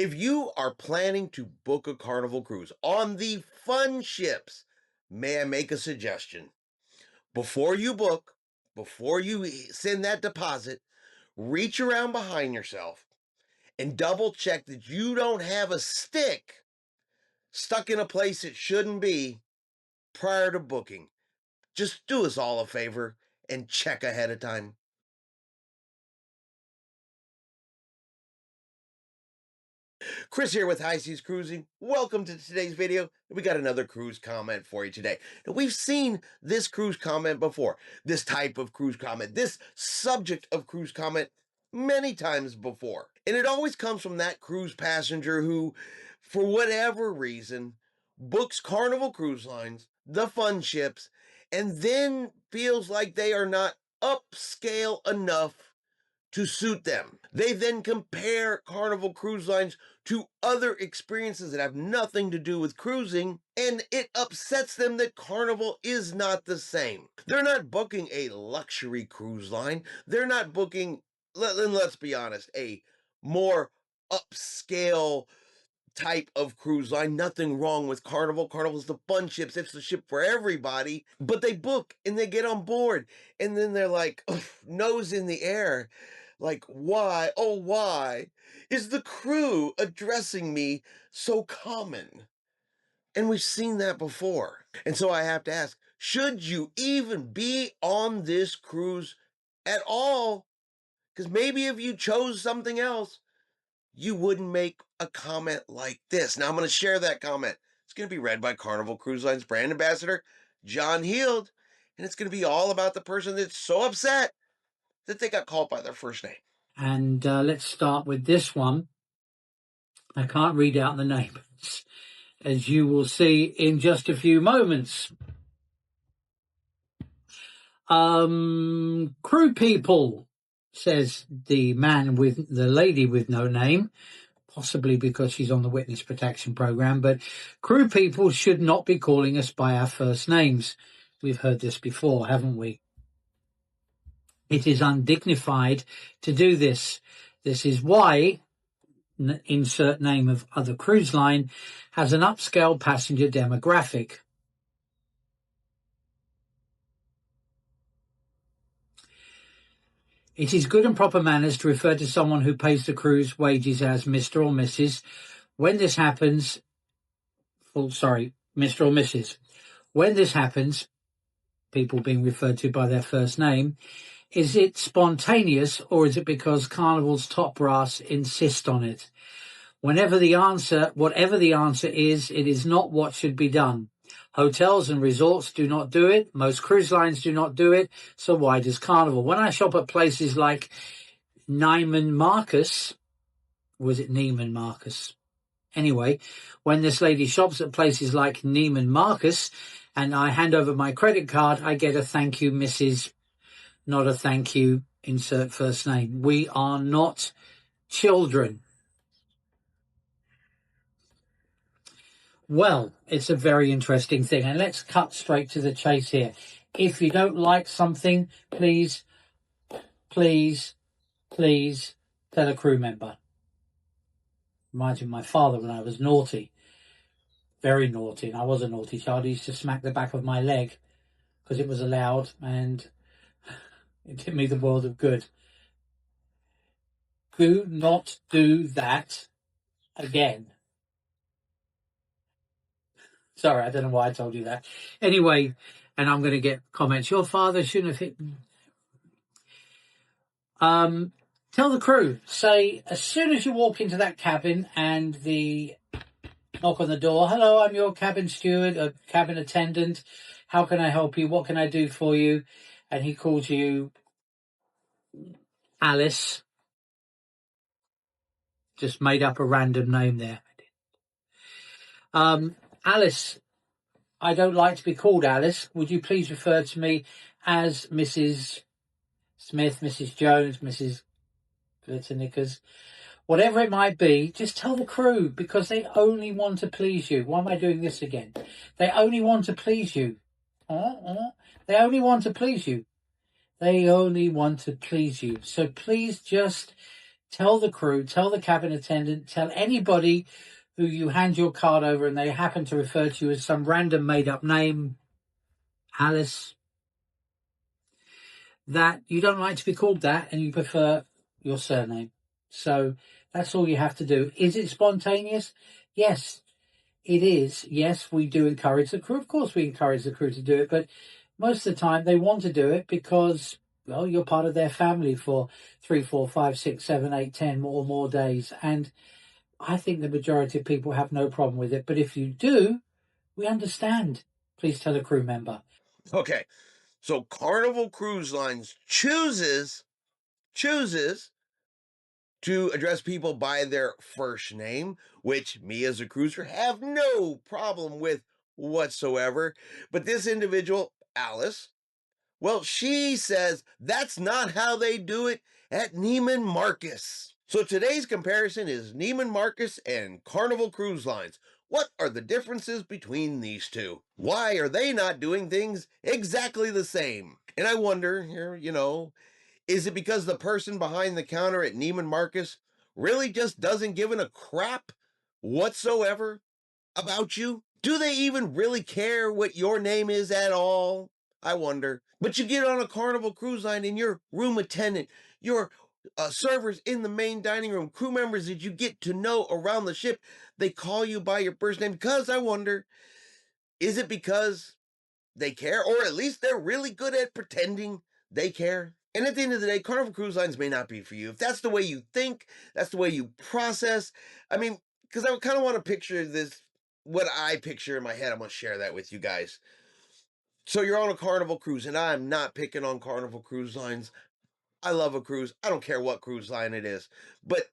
If you are planning to book a Carnival cruise on the fun ships, may I make a suggestion? Before you book, before you send that deposit, reach around behind yourself and double check that you don't have a stick stuck in a place it shouldn't be prior to booking. Just do us all a favor and check ahead of time. Chris here with High Seas Cruising. Welcome to today's video. We got another cruise comment for you today. Now, we've seen this cruise comment before, this type of cruise comment, this subject of cruise comment many times before. And it always comes from that cruise passenger who, for whatever reason, books Carnival Cruise Lines, the fun ships, and then feels like they are not upscale enough to suit them. They then compare Carnival Cruise Lines to other experiences that have nothing to do with cruising, and it upsets them that Carnival is not the same. They're not booking a luxury cruise line. They're not booking, let's be honest, a more upscale type of cruise line. Nothing wrong with Carnival. Carnival's the fun ships. It's the ship for everybody. But they book and they get on board, and then they're like, nose in the air. Like, why, oh, why is the crew addressing me so common? And we've seen that before. And so I have to ask, should you even be on this cruise at all? Because maybe if you chose something else, you wouldn't make a comment like this. Now I'm going to share that comment. It's going to be read by Carnival Cruise Line's brand ambassador, John Heald. And it's going to be all about the person that's so upset that they got called by their first name. And let's start with this one. I can't read out the names, as you will see in just a few moments. Crew people, says the lady with no name, possibly because she's on the witness protection program, but crew people should not be calling us by our first names. We've heard this before, haven't we? It is undignified to do this. This is why, insert name of other cruise line, has an upscale passenger demographic. It is good and proper manners to refer to someone who pays the cruise wages as Mr. or Mrs. When this happens, Mr. or Mrs. When this happens, people being referred to by their first name, is it spontaneous or is it because Carnival's top brass insist on it? Whatever the answer is, it is not what should be done. Hotels and resorts do not do it. Most cruise lines do not do it. So why does Carnival? When I shop at places like Neiman Marcus, was it Neiman Marcus? Anyway, when this lady shops at places like Neiman Marcus and I hand over my credit card, I get a thank you, Mrs., not a thank you, insert first name. We are not children. Well, it's a very interesting thing, and let's cut straight to the chase here. If you don't like something, please tell a crew member. Reminds me of my father when I was naughty, very naughty, and I was a naughty child. He used to smack the back of my leg because it was allowed, and it did me the world of good. Do not do that again. Sorry, I don't know why I told you that. Anyway, and I'm going to get comments. Your father shouldn't have hit me. Tell the crew, say, as soon as you walk into that cabin and the knock on the door, hello, I'm your cabin steward, a cabin attendant. How can I help you? What can I do for you? And he calls you Alice. Just made up a random name there. Alice, I don't like to be called Alice. Would you please refer to me as Mrs. Smith, Mrs. Jones, Mrs. Glitterknickers, whatever it might be? Just tell the crew, because they only want to please you. Why am I doing this again? They only want to please you. They only want to please you. They only want to please you. So please just tell the crew, tell the cabin attendant, tell anybody who you hand your card over and they happen to refer to you as some random made up name, Alice, that you don't like to be called that and you prefer your surname. So that's all you have to do. Is it spontaneous? Yes, it is. Yes, we do encourage the crew. Of course, we encourage the crew to do it, but most of the time they want to do it because, well, you're part of their family for 3, 4, 5, 6, 7, 8, 10 or more days. And I think the majority of people have no problem with it. But if you do, we understand. Please tell a crew member. Okay, so Carnival Cruise Lines chooses to address people by their first name, which me as a cruiser have no problem with whatsoever. But this individual, Alice, well, she says that's not how they do it at Neiman Marcus. So today's comparison is Neiman Marcus and Carnival Cruise Lines. What are the differences between these two? Why are they not doing things exactly the same? And I wonder here, is it because the person behind the counter at Neiman Marcus really just doesn't give a crap whatsoever about you? Do they even really care what your name is at all? I wonder. But you get on a Carnival Cruise Line and your room attendant, your servers in the main dining room, crew members that you get to know around the ship, they call you by your first name. Because I wonder, is it because they care? Or at least they're really good at pretending they care? And at the end of the day, Carnival Cruise Lines may not be for you. If that's the way you think, that's the way you process. I mean, because I kind of want to picture this, what I picture in my head. I'm going to share that with you guys. So you're on a Carnival cruise, and I'm not picking on Carnival Cruise Lines. I love a cruise. I don't care what cruise line it is. But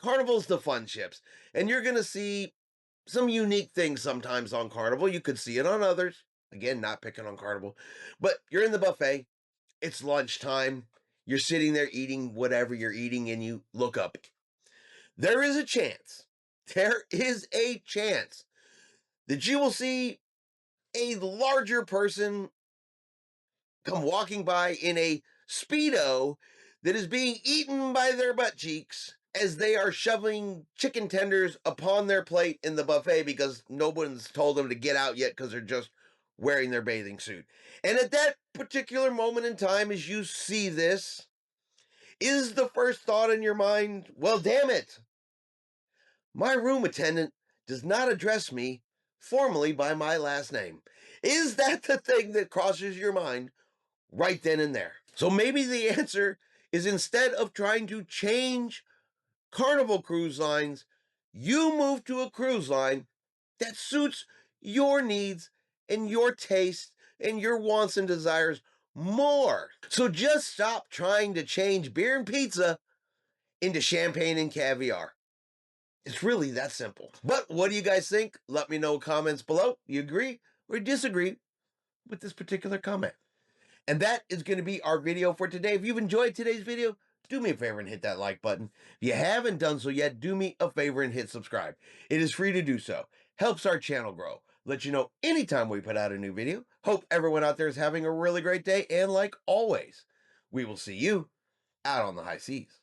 Carnival's the fun ships. And you're going to see some unique things sometimes on Carnival. You could see it on others. Again, not picking on Carnival. But you're in the buffet. It's lunchtime. You're sitting there eating whatever you're eating, and you look up. There is a chance, that you will see a larger person come walking by in a Speedo that is being eaten by their butt cheeks as they are shoving chicken tenders upon their plate in the buffet because no one's told them to get out yet because they're just wearing their bathing suit. And at that particular moment in time, as you see this, is the first thought in your mind, well, damn it, my room attendant does not address me formally by my last name? Is that the thing that crosses your mind right then and there? So maybe the answer is, instead of trying to change Carnival Cruise Lines, you move to a cruise line that suits your needs and your tastes and your wants and desires more. So just stop trying to change beer and pizza into champagne and caviar. It's really that simple. But what do you guys think? Let me know in comments below. You agree or disagree with this particular comment? And that is going to be our video for today. If you've enjoyed today's video, do me a favor and hit that like button. If you haven't done so yet, do me a favor and hit subscribe. It is free to do so. Helps our channel grow. Let you know anytime we put out a new video. Hope everyone out there is having a really great day. And like always, we will see you out on the high seas.